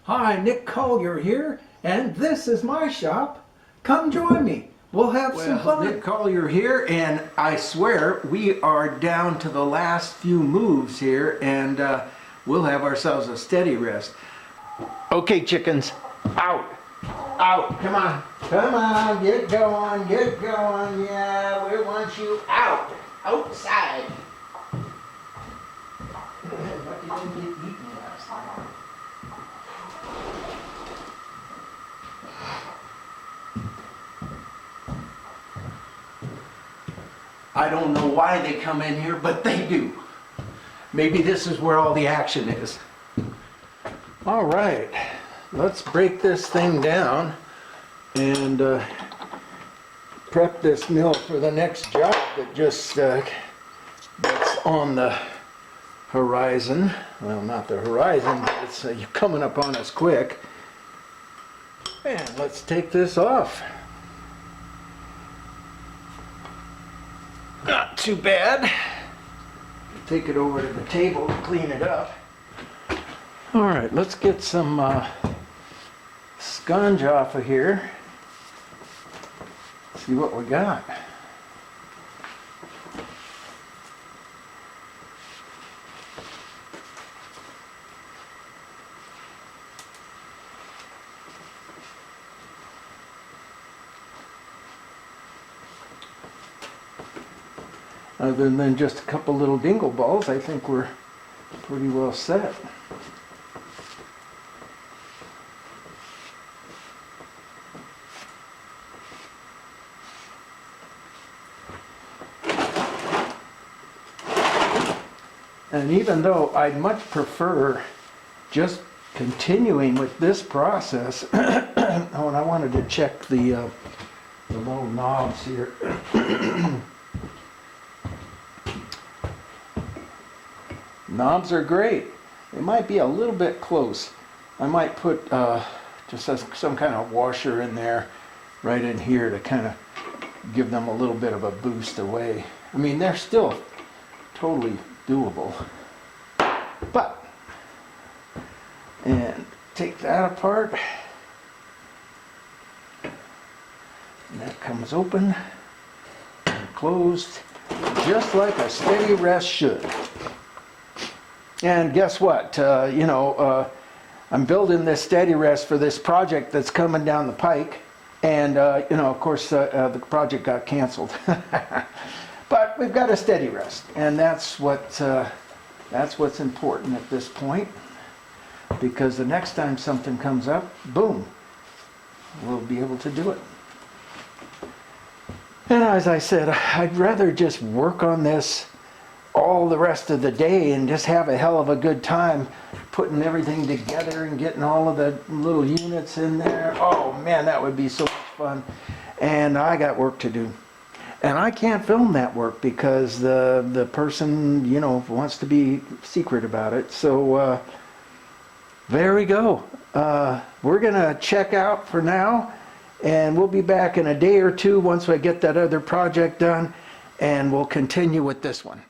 Hi, Nick Collier here, and this is my shop. Come join me. We'll have some fun. Nick Collier here, and I swear we are down to the last few moves here, and we'll have ourselves a steady rest. Okay, chickens, out, out, come on, come on, get going, yeah, we want you out, outside. What did you get eaten last night? I don't know why they come in here, but they do. Maybe this is where all the action is. All right, let's break this thing down and prep this mill for the next job that just that's on the horizon. Well, not the horizon, but it's coming up on us quick. And let's take this off. Not too bad. Take it over to the table to clean it up. All right, let's get some sponge off of here. See what we got. Other than just a couple little dingle balls, I think we're pretty well set. And even though I'd much prefer just continuing with this process, oh, and I wanted to check the little knobs here. Knobs are great. They might be a little bit close. I might put just some kind of washer in there, right in here, to kind of give them a little bit of a boost away. I mean, they're still totally doable. But, and take that apart. And that comes open and closed, just like a steady rest should. And guess what? I'm building this steady rest for this project that's coming down the pike. And, of course, the project got canceled. But we've got a steady rest. And that's what's important at this point. Because the next time something comes up, boom, we'll be able to do it. And as I said, I'd rather just work on this all the rest of the day and just have a hell of a good time putting everything together and getting all of the little units in there. Oh man, that would be so much fun. And I got work to do. And I can't film that work because the person, wants to be secret about it. So there we go. We're gonna check out for now, and we'll be back in a day or two once I get that other project done, and we'll continue with this one.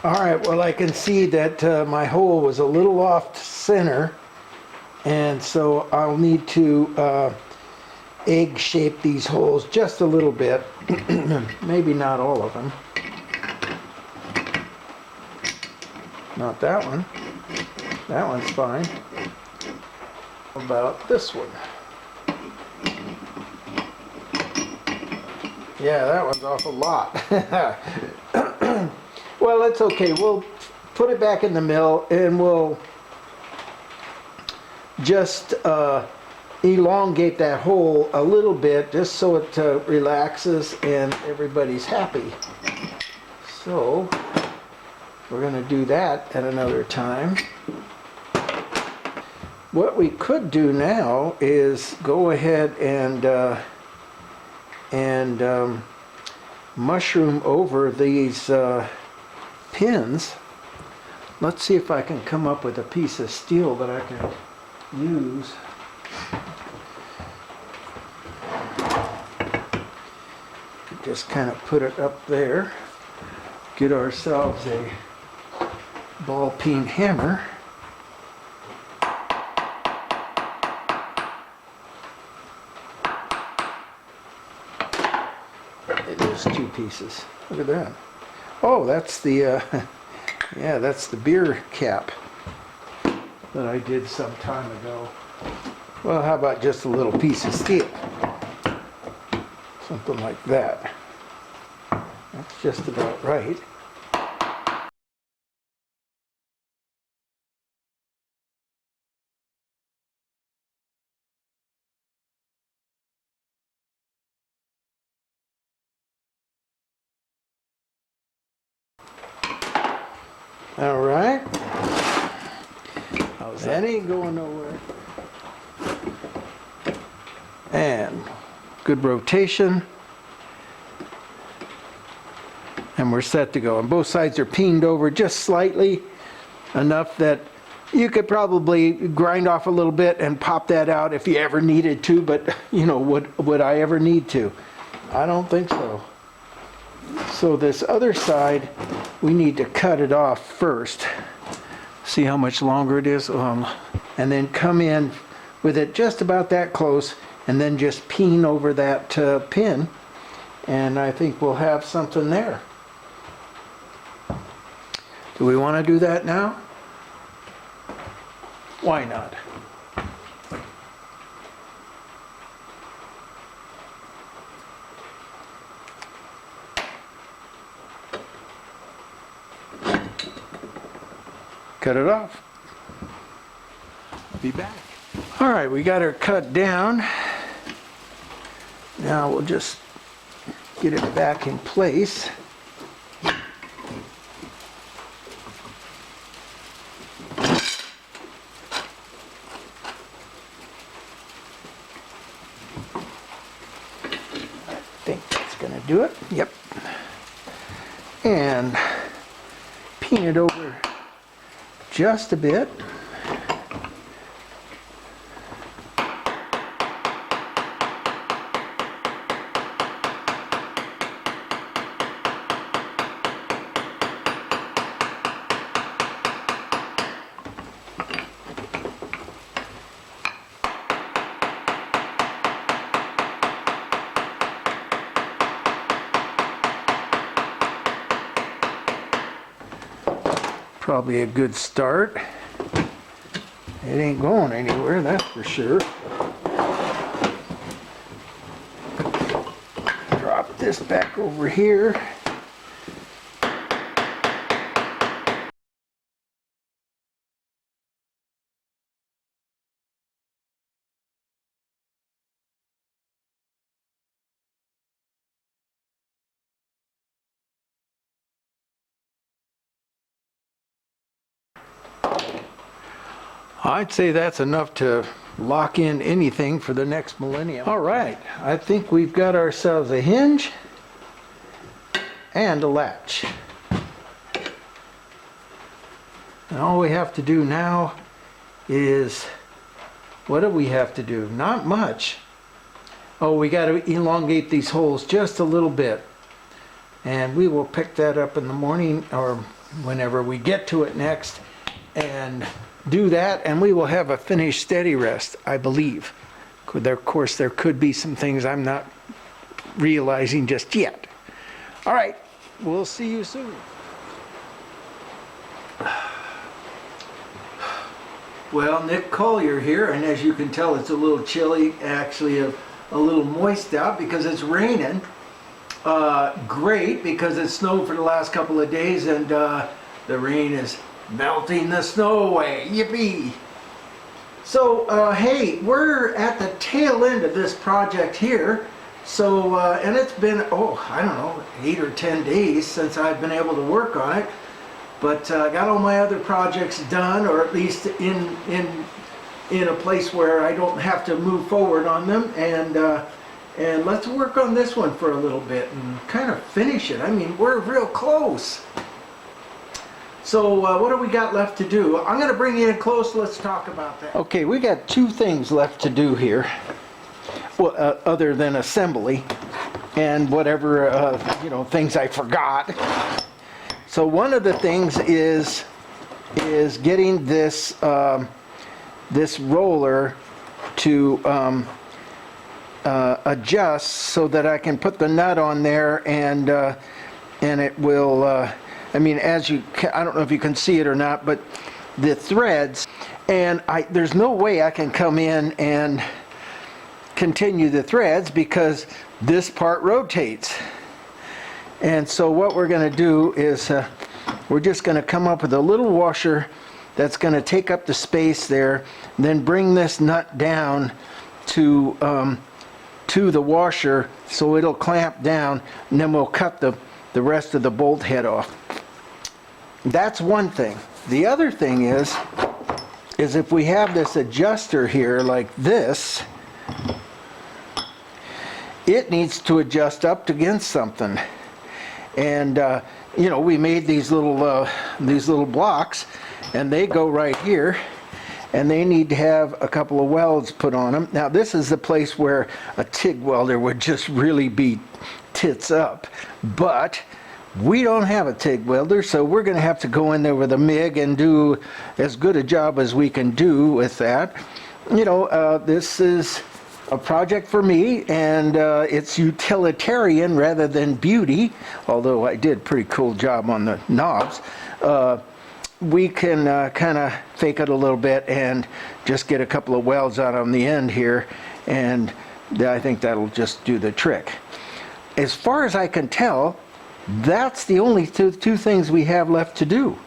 All right, well, I can see that my hole was a little off center, and so I'll need to egg shape these holes just a little bit, maybe not all of them. Not that one. That one's fine. How about this one? Yeah, that one's off a lot. Well, it's okay. We'll put it back in the mill and we'll just elongate that hole a little bit just so it relaxes and everybody's happy. So we're going to do that at another time. What we could do now is go ahead and mushroom over these pins. Let's see if I can come up with a piece of steel that I can use. Just kind of put it up there. Get ourselves a ball peen hammer. It is two pieces. Look at that. Oh, that's the yeah, that's the beer cap that I did some time ago. Well, how about just a little piece of steel? Something like that. That's just about right. All right. That ain't going nowhere. And good rotation. And we're set to go. And both sides are peened over just slightly, enough that you could probably grind off a little bit and pop that out if you ever needed to, but you know, would I ever need to? I don't think so. So this other side, we need to cut it off first. See how much longer it is? And then come in with it just about that close, and then just peen over that pin. And I think we'll have something there. Do we want to do that now? Why not? Cut it off. I'll be back. All right, we got her cut down. Now we'll just get it back in place. I think that's gonna do it. Yep. And peen it over just a bit. Probably a good start. It ain't going anywhere, that's for sure. Drop this back over here. I'd say that's enough to lock in anything for the next millennium. All right, I think we've got ourselves a hinge and a latch. And all we have to do now is, what do we have to do? Not much. Oh, we got to elongate these holes just a little bit. And we will pick that up in the morning or whenever we get to it next and do that, and we will have a finished steady rest, I believe. Of course, there could be some things I'm not realizing just yet. All right, we'll see you soon. Well, Nick Collier here, and as you can tell, it's a little chilly, actually a little moist out because it's raining. Great, because it snowed for the last couple of days, and the rain is melting the snow away. Yippee! So, hey, we're at the tail end of this project here. So, and it's been, I don't know, 8 or 10 days since I've been able to work on it. But I got all my other projects done, or at least in a place where I don't have to move forward on them. And let's work on this one for a little bit and kind of finish it. I mean, we're real close. So what do we got left to do? I'm going to bring you in close. Let's talk about that. Okay, we got two things left to do here. Well, other than assembly and whatever, things I forgot. So one of the things is getting this this roller to adjust so that I can put the nut on there and it will. I don't know if you can see it or not, but the threads, and there's no way I can come in and continue the threads because this part rotates. And so what we're going to do is we're just going to come up with a little washer that's going to take up the space there, then bring this nut down to the washer so it'll clamp down, and then we'll cut the rest of the bolt head off. That's one thing. The other thing is if we have this adjuster here like this, it needs to adjust up against something. And we made these little blocks, and they go right here, and they need to have a couple of welds put on them. Now this is the place where a TIG welder would just really be tits up, but we don't have a TIG welder, so we're going to have to go in there with a MIG and do as good a job as we can do with that. This is a project for me, and it's utilitarian rather than beauty, although I did a pretty cool job on the knobs. We can kind of fake it a little bit and just get a couple of welds out on the end here, and I think that'll just do the trick. As far as I can tell, that's the only two things we have left to do.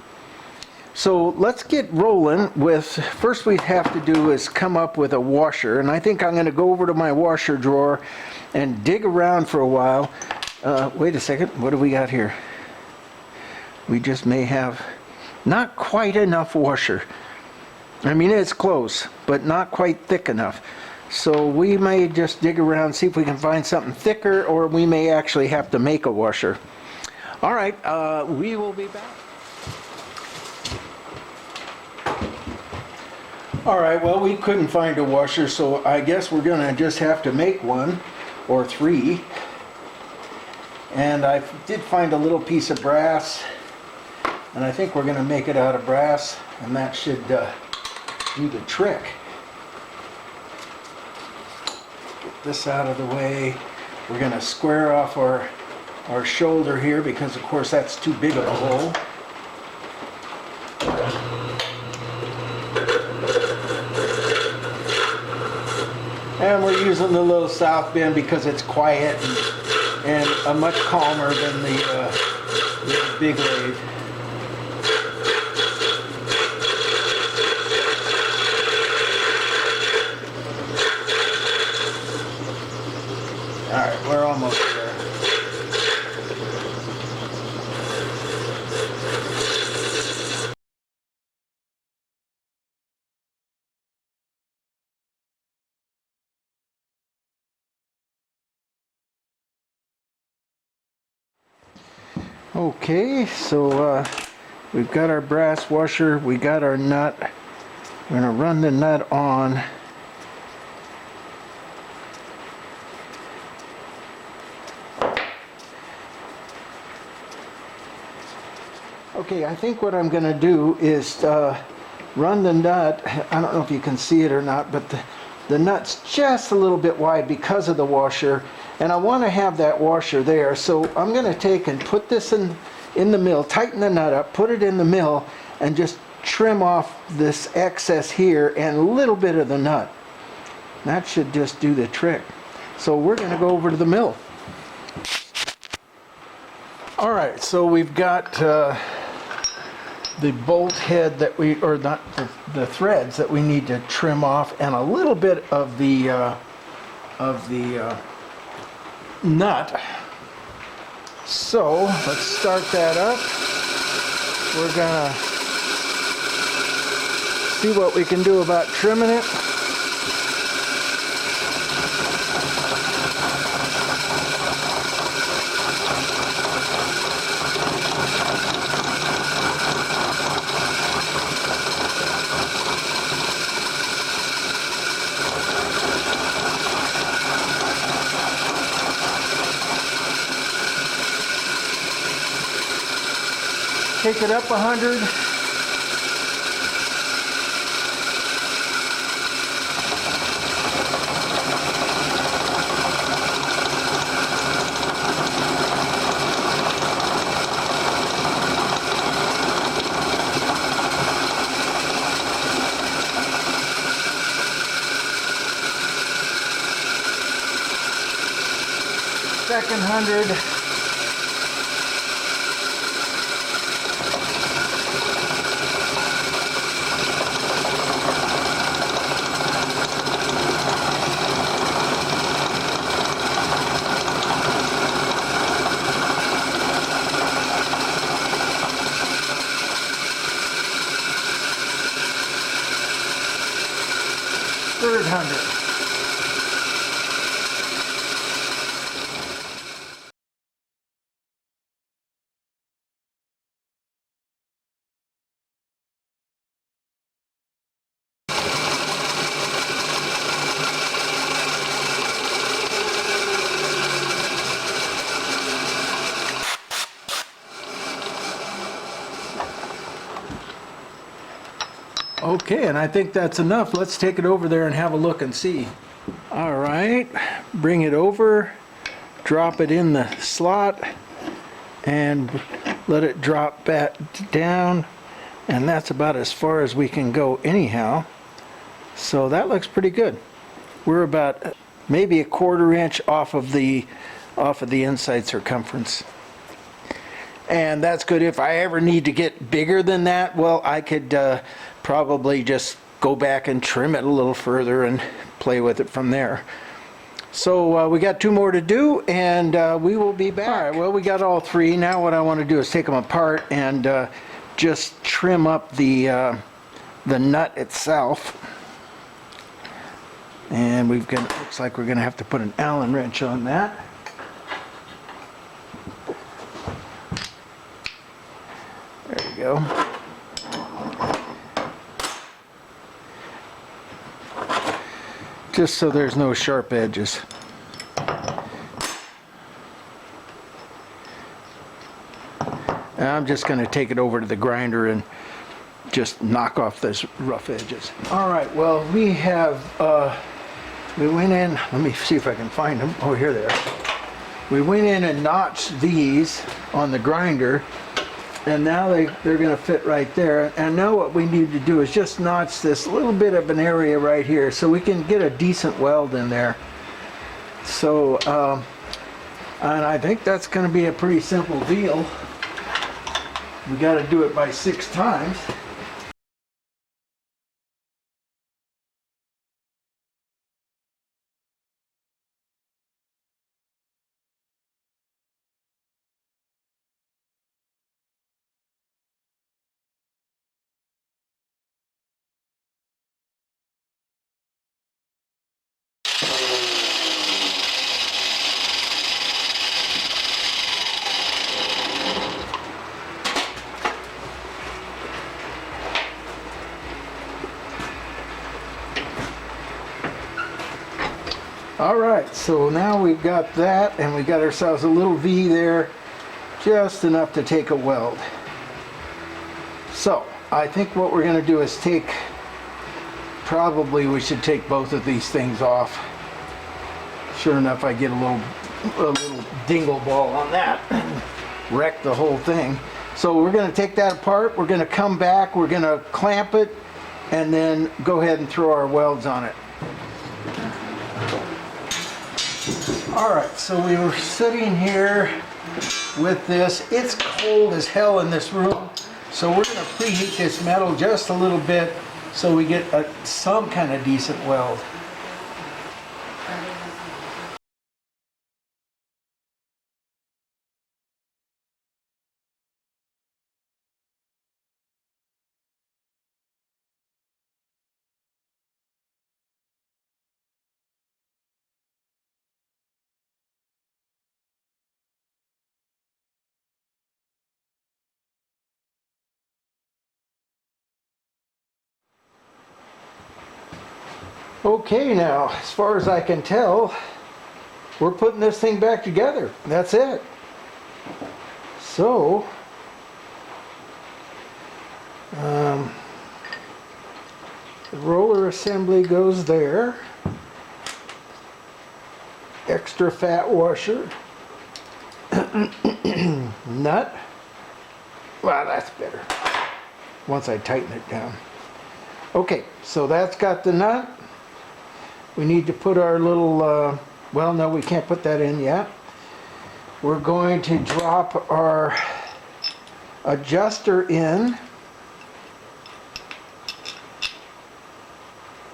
So let's get rolling with, first we have to do is come up with a washer, and I think I'm going to go over to my washer drawer and dig around for a while. Wait a second, what do we got here? We just may have not quite enough washer. I mean, it's close, but not quite thick enough. So we may just dig around, see if we can find something thicker, or we may actually have to make a washer. All right, we will be back. All right, well, we couldn't find a washer, so I guess we're gonna just have to make one or three. And I did find a little piece of brass, and I think we're gonna make it out of brass, and that should do the trick. Get this out of the way. We're gonna square off our shoulder here because, of course, that's too big of a hole. And we're using the little south bend because it's quiet and much calmer than the big lathe. All right, we're almost there. Okay, so we've got our brass washer, we got our nut. We're going to run the nut on. Okay, I think what I'm going to do is run the nut. I don't know if you can see it or not, but the nut's just a little bit wide because of the washer, and I want to have that washer there. So I'm going to take and put this in the mill, tighten the nut up, put it in the mill, and just trim off this excess here and a little bit of the nut. That should just do the trick. So we're going to go over to the mill. All right, so we've got the bolt head that the threads that we need to trim off, and a little bit of the nut. So let's start that up. We're gonna see what we can do about trimming it. Take it up 100. Second 100. Third 100. Okay, and I think that's enough. Let's take it over there and have a look and see. All right, bring it over, drop it in the slot, and let it drop back down. And that's about as far as we can go anyhow. So that looks pretty good. We're about maybe a 1/4 inch off of the inside circumference. And that's good. If I ever need to get bigger than that, well, I could probably just go back and trim it a little further and play with it from there. So we got 2 more to do, and we will be back. All right, well, we got all 3. Now what I want to do is take them apart and just trim up the nut itself. And looks like we're going to have to put an Allen wrench on that. There we go. Just so there's no sharp edges. And I'm just going to take it over to the grinder and just knock off those rough edges. All right, well, we went in, let me see if I can find them. Oh, here they are. We went in and notched these on the grinder, and now they're going to fit right there. And now what we need to do is just notch this little bit of an area right here so we can get a decent weld in there. So, and I think that's going to be a pretty simple deal. We got to do it by 6 times. All right, so now we've got that, and we got ourselves a little V there, just enough to take a weld. So I think what we're going to do is probably we should take both of these things off. Sure enough, I get a little dingle ball on that and wreck the whole thing. So we're going to take that apart, we're going to come back, we're going to clamp it, and then go ahead and throw our welds on it. All right, so we were sitting here with this. It's cold as hell in this room, so we're going to preheat this metal just a little bit so we get some kind of decent weld. Okay, now, as far as I can tell, we're putting this thing back together. That's it. So, The roller assembly goes there. Extra fat washer. Nut. Well, that's better. Once I tighten it down. Okay, so that's got the nut. We need to put our little, well, no, we can't put that in yet. We're going to drop our adjuster in.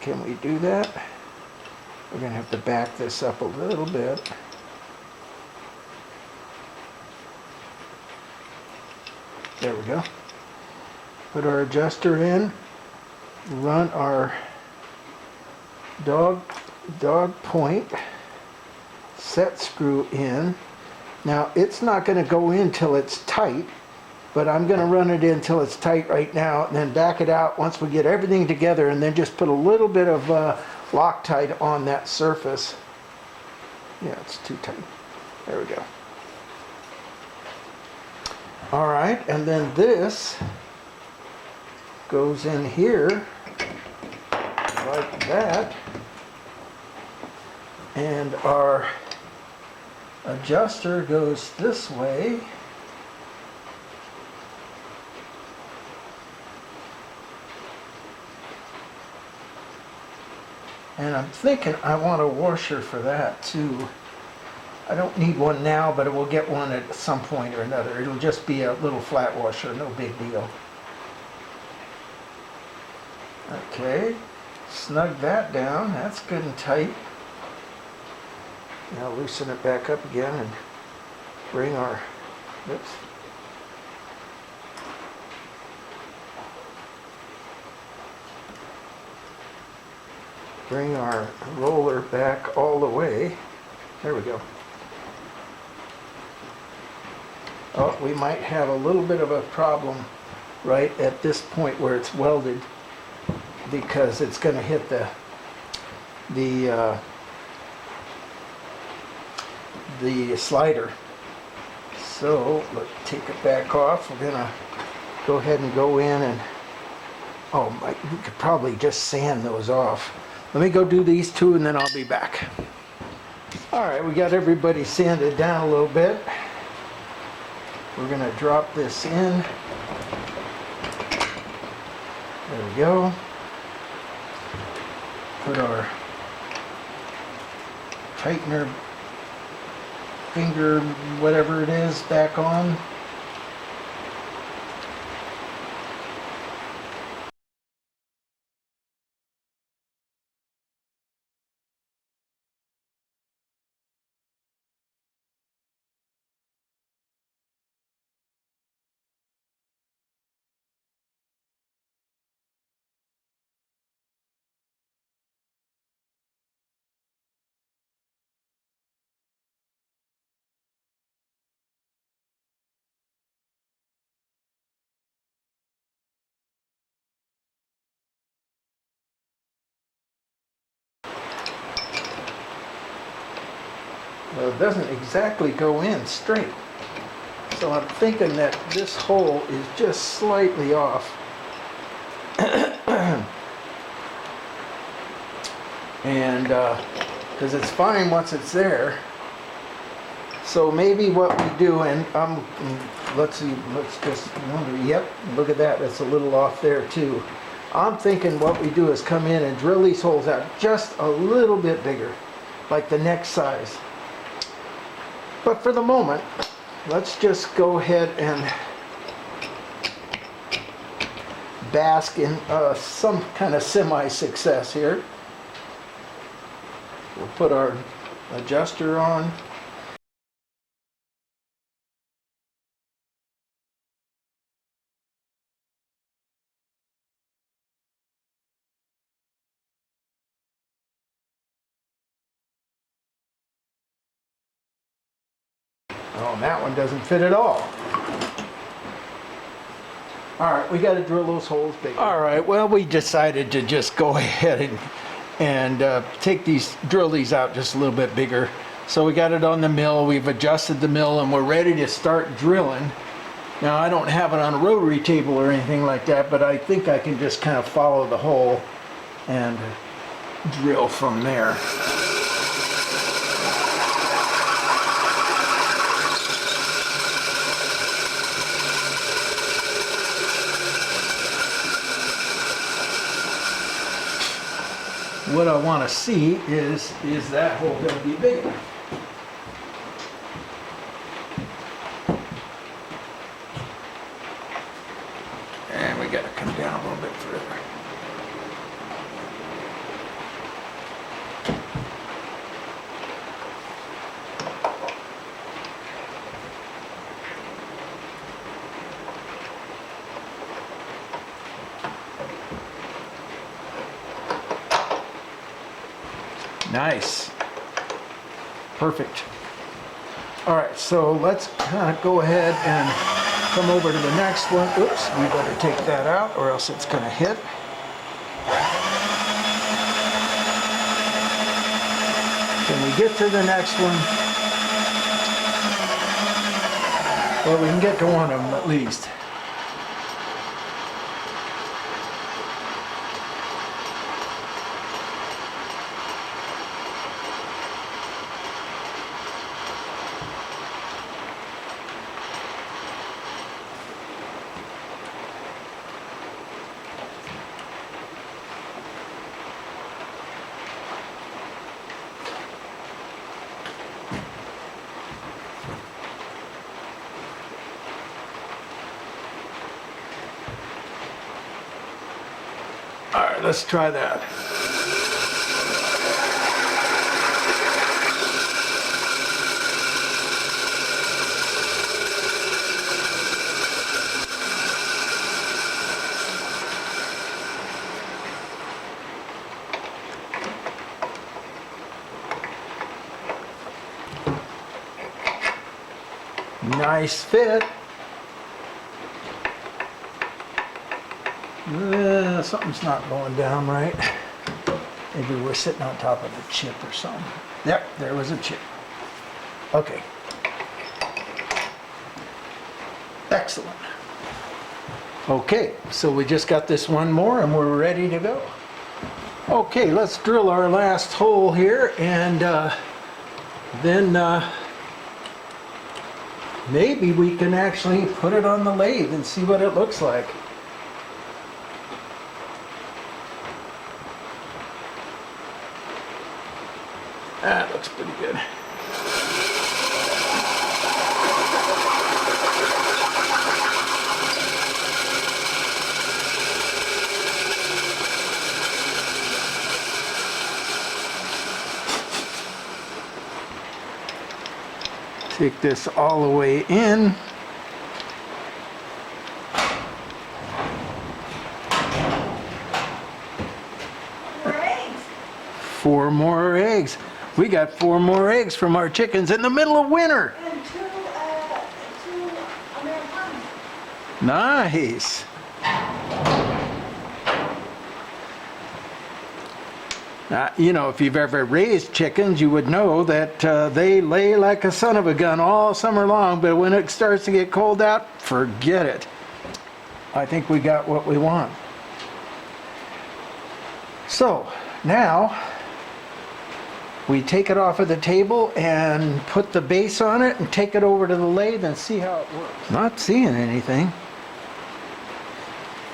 Can we do that? We're going to have to back this up a little bit. There we go. Put our adjuster in. Run our dog point set screw in. Now it's not going to go in till it's tight, but I'm going to run it in till it's tight right now and then back it out once we get everything together, and then just put a little bit of Loctite on that surface. Yeah, it's too tight. There we go. All right, and then this goes in here like that, and our adjuster goes this way. And I'm thinking I want a washer for that too. I don't need one now, but we'll get one at some point or another. It'll just be a little flat washer, no big deal. Okay, snug that down. That's good and tight. Now loosen it back up again and bring our, oops. Bring our roller back all the way. There we go. Oh, we might have a little bit of a problem right at this point where it's welded, because it's going to hit the slider. So let's take it back off. We're going to go ahead and go in and, oh, we could probably just sand those off. Let me go do these two and then I'll be back. All right, we got everybody sanded down a little bit. We're going to drop this in. There we go. Put our tightener finger, whatever it is, back on. Well, it doesn't exactly go in straight. So I'm thinking that this hole is just slightly off. And because it's fine once it's there. So maybe what we do, and let's see, let's just wonder, yep, look at that, it's a little off there too. I'm thinking what we do is come in and drill these holes out just a little bit bigger, like the next size. But for the moment, let's just go ahead and bask in some kind of semi-success here. We'll put our adjuster on. Oh, and that one doesn't fit at all. All right, we got to drill those holes bigger. All right, well, we decided to just go ahead and drill these out just a little bit bigger. So we got it on the mill, we've adjusted the mill, and we're ready to start drilling. Now, I don't have it on a rotary table or anything like that, but I think I can just kind of follow the hole and drill from there. What I want to see is that hole going to be big enough? And we got to come down a little bit further. Nice. Perfect. All right, so let's kind of go ahead and come over to the next one. Oops, we better take that out or else it's going to hit. Can we get to the next one? Well, we can get to one of them at least. All right, let's try that. Nice fit. Something's not going down right. Maybe we're sitting on top of a chip or something. Yep, there was a chip. Okay. Excellent. Okay, so we just got this one more and we're ready to go. Okay, let's drill our last hole here and then maybe we can actually put it on the lathe and see what it looks like. That looks pretty good. Take this all the way in. More eggs. 4 more eggs. We got 4 more eggs from our chickens in the middle of winter. And two Americanos. Nice. You know, if you've ever raised chickens, you would know that they lay like a son of a gun all summer long, but when it starts to get cold out, forget it. I think we got what we want. So, now we take it off of the table and put the base on it and take it over to the lathe and see how it works. Not seeing anything,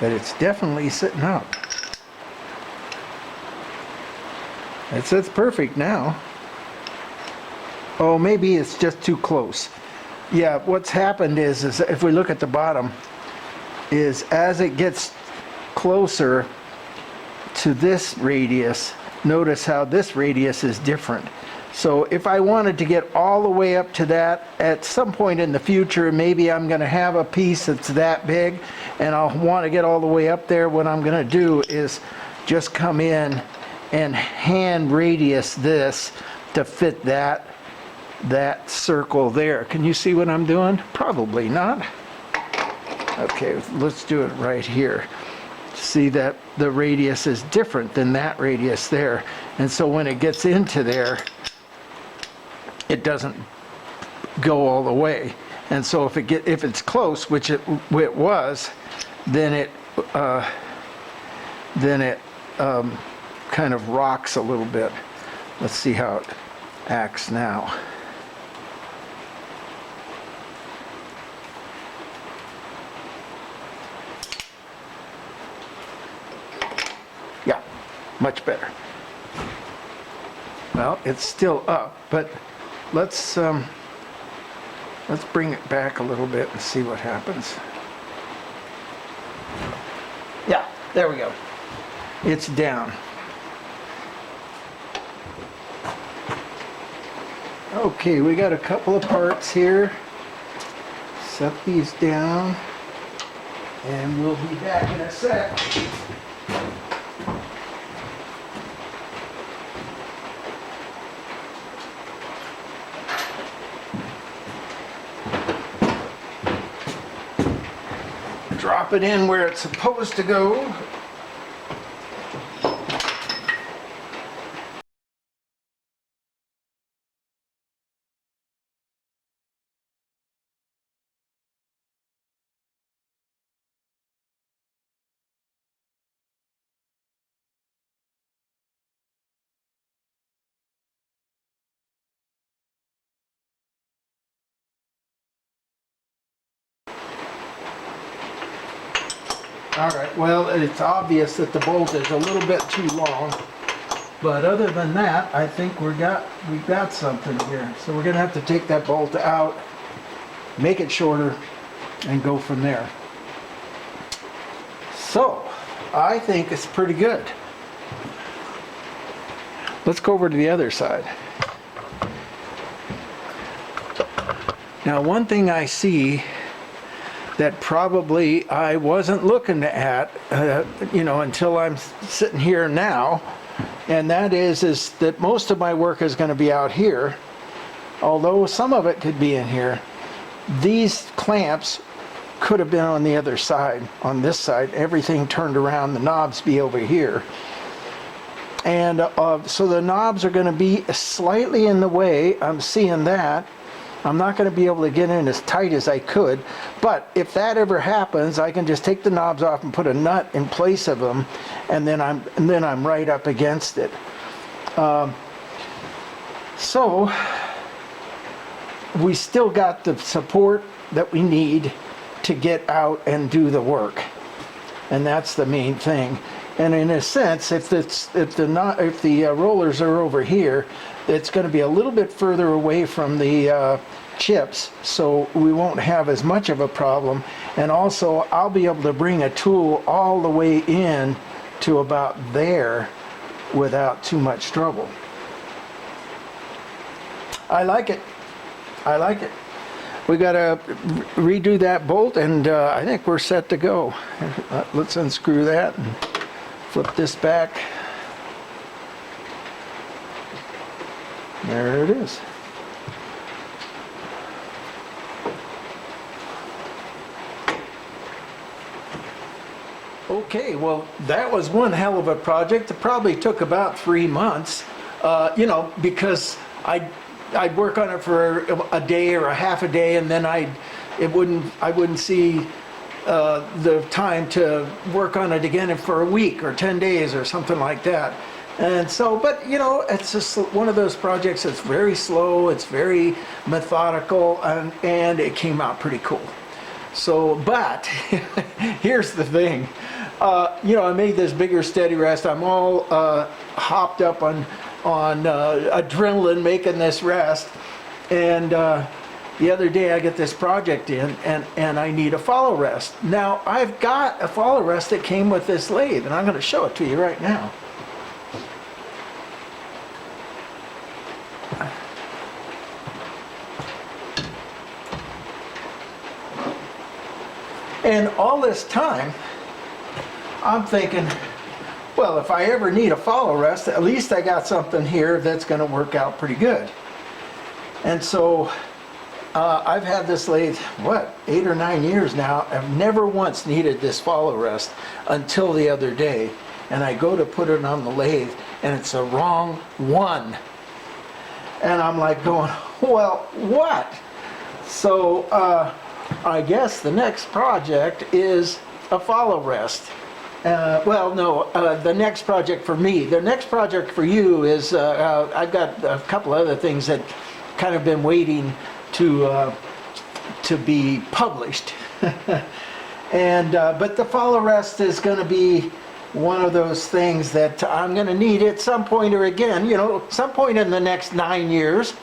but it's definitely sitting up. It's perfect now. Oh, maybe it's just too close. Yeah, what's happened is if we look at the bottom, is as it gets closer to this radius, notice how this radius is different. So if I wanted to get all the way up to that at some point in the future, maybe I'm going to have a piece that's that big and I'll want to get all the way up there, what I'm going to do is just come in and hand radius this to fit that circle there. Can you see what I'm doing? Probably not. Okay, let's do it right here. See that the radius is different than that radius there. And so when it gets into there, it doesn't go all the way. And so if it's close, which it was, then it kind of rocks a little bit. Let's see how it acts now. Yeah, much better. Well, it's still up, but let's bring it back a little bit and see what happens. Yeah, there we go. It's down. Okay, we got a couple of parts here. Set these down, and we'll be back in a sec. Drop it in where it's supposed to go. All right, well, it's obvious that the bolt is a little bit too long, but other than that, I think we've got something here. So we're gonna have to take that bolt out, make it shorter, and go from there. So, I think it's pretty good. Let's go over to the other side. Now, one thing I see that probably I wasn't looking at, until I'm sitting here now, and that is that most of my work is going to be out here, although some of it could be in here. These clamps could have been on the other side, on this side, everything turned around, the knobs be over here. And so the knobs are going to be slightly in the way, I'm seeing that. I'm not going to be able to get in as tight as I could, but if that ever happens, I can just take the knobs off and put a nut in place of them, and then I'm right up against it. So we still got the support that we need to get out and do the work, and that's the main thing. And in a sense, if the rollers are over here, it's going to be a little bit further away from the chips, so we won't have as much of a problem. And also, I'll be able to bring a tool all the way in to about there without too much trouble. I like it. I like it. We got to redo that bolt, and I think we're set to go. Let's unscrew that and flip this back. There it is. Okay, well, that was one hell of a project. It probably took about 3 months, because I'd work on it for a day or a half a day, and then I wouldn't see the time to work on it again for a week or 10 days or something like that. And so, but it's just one of those projects that's very slow, it's very methodical, and it came out pretty cool. So, but here's the thing. I made this bigger steady rest. I'm all hopped up on adrenaline making this rest. And the other day I get this project in, and I need a follow rest. Now, I've got a follow rest that came with this lathe, and I'm going to show it to you right now. And all this time, I'm thinking, well, if I ever need a follow rest, at least I got something here that's going to work out pretty good. And so I've had this lathe, 8 or 9 years now. I've never once needed this follow rest until the other day. And I go to put it on the lathe, and it's the wrong one. And I'm like going, well, what? So, I guess the next project is a follow rest. Well, no, the next project for me, the next project for you is, I've got a couple other things that kind of been waiting to be published. And, but the follow rest is gonna be one of those things that I'm gonna need at some point or again, you know, some point in the next 9 years.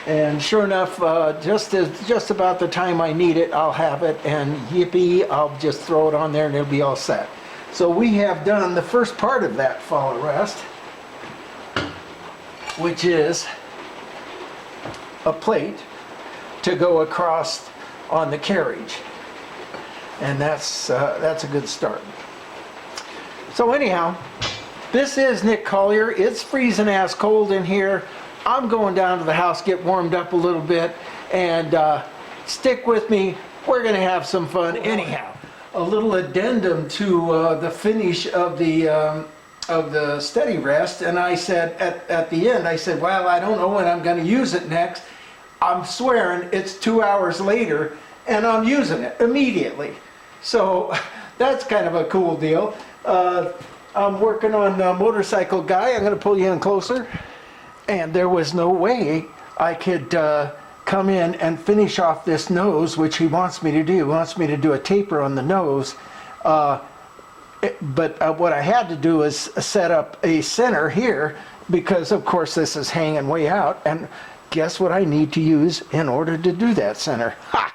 And sure enough, just about the time I need it, I'll have it, and yippee, I'll just throw it on there and it'll be all set. So we have done the first part of that follow rest, which is a plate to go across on the carriage. And that's a good start. So anyhow, this is Nick Collier. It's freezing ass cold in here. I'm going down to the house, get warmed up a little bit, and stick with me. We're gonna have some fun anyhow. A little addendum to the finish of the steady rest, and I said at the end, I said, well, I don't know when I'm gonna use it next. I'm swearing it's 2 hours later, and I'm using it immediately. So that's kind of a cool deal. I'm working on Motorcycle Guy. I'm gonna pull you in closer. And there was no way I could come in and finish off this nose, which he wants me to do. He wants me to do a taper on the nose. But what I had to do is set up a center here, because of course this is hanging way out. And guess what I need to use in order to do that center? Ha!